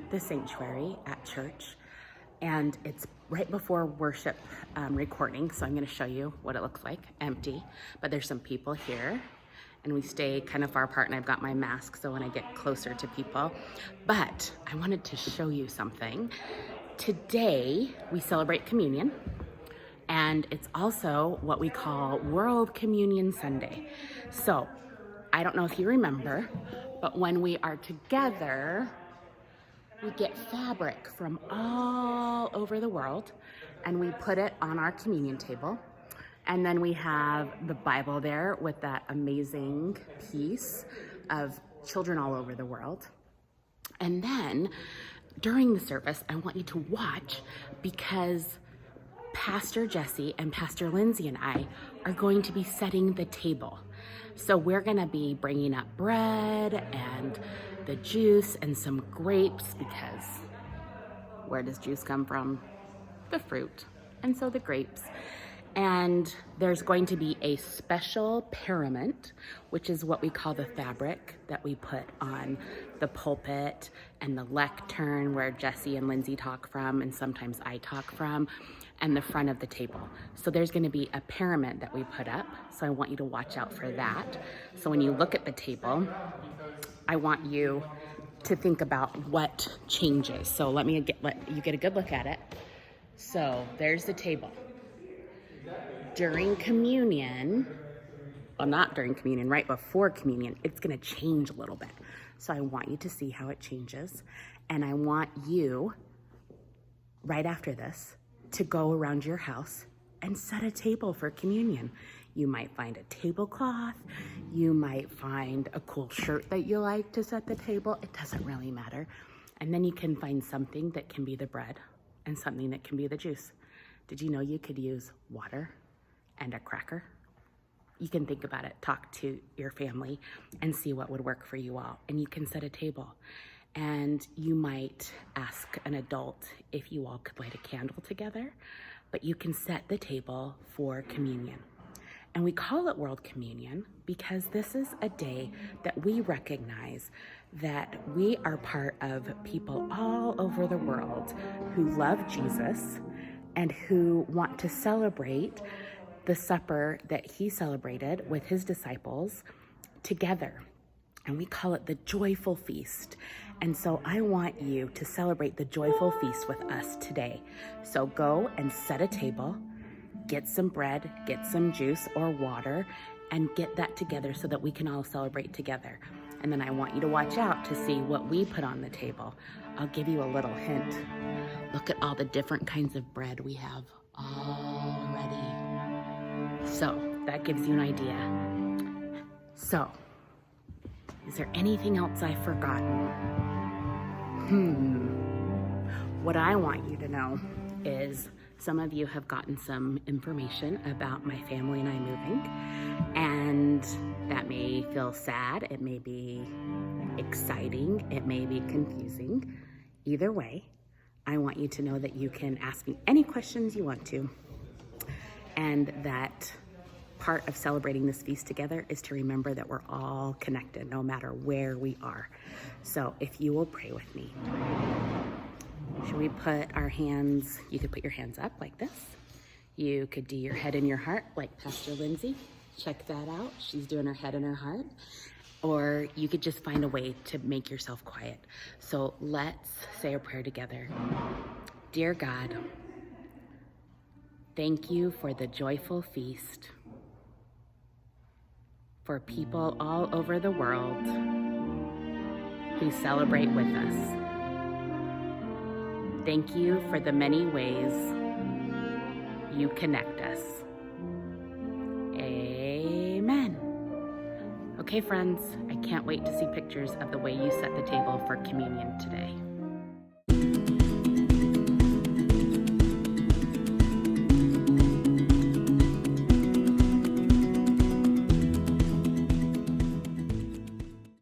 the sanctuary at church, and it's right before worship recording, so I'm going to show you what it looks like. Empty, but there's some people here, and we stay kind of far apart, and I've got my mask so when I get closer to people. But I wanted to show you something. Today we celebrate communion, and it's also what we call World Communion Sunday. So I don't know if you remember, but when we are together, we get fabric from all over the world and we put it on our communion table. And then we have the Bible there with that amazing piece of children all over the world. And then during the service, I want you to watch, because Pastor Jesse and Pastor Lindsay and I are going to be setting the table. So we're going to be bringing up bread and the juice and some grapes, because where does juice come from? The fruit. And so the grapes. And there's going to be a special parament, which is what we call the fabric that we put on the pulpit and the lectern where Jesse and Lindsay talk from, and sometimes I talk from, and the front of the table. So there's going to be a parament that we put up. So I want you to watch out for that. So when you look at the table, I want you to think about what changes. So let you get a good look at it. So there's the table. During communion, well, not during communion, right before communion, it's going to change a little bit. So I want you to see how it changes. And I want you, right after this, to go around your house and set a table for communion. You might find a tablecloth. You might find a cool shirt that you like to set the table. It doesn't really matter. And then you can find something that can be the bread and something that can be the juice. Did you know you could use water and a cracker? You can think about it, talk to your family and see what would work for you all. And you can set a table. And you might ask an adult if you all could light a candle together, but you can set the table for communion. And we call it World Communion because this is a day that we recognize that we are part of people all over the world who love Jesus and who want to celebrate the supper that he celebrated with his disciples together. And we call it the joyful feast. And so I want you to celebrate the joyful feast with us today. So go and set a table, get some bread, get some juice or water, and get that together so that we can all celebrate together. And then I want you to watch out to see what we put on the table. I'll give you a little hint. Look at all the different kinds of bread we have already. So that gives you an idea. So, is there anything else I've forgotten? What I want you to know is some of you have gotten some information about my family and I moving, and that may feel sad, it may be exciting, it may be confusing. Either way, I want you to know that you can ask me any questions you want to, and that part of celebrating this feast together is to remember that we're all connected no matter where we are. So if you will pray with me. Should we put our hands, you could put your hands up like this. You could do your head in your heart like Pastor Lindsay. Check that out. She's doing her head in her heart. Or you could just find a way to make yourself quiet. So let's say a prayer together. Dear God, thank you for the joyful feast, for people all over the world who celebrate with us. Thank you for the many ways you connect us. Amen. Okay, friends, I can't wait to see pictures of the way you set the table for communion today.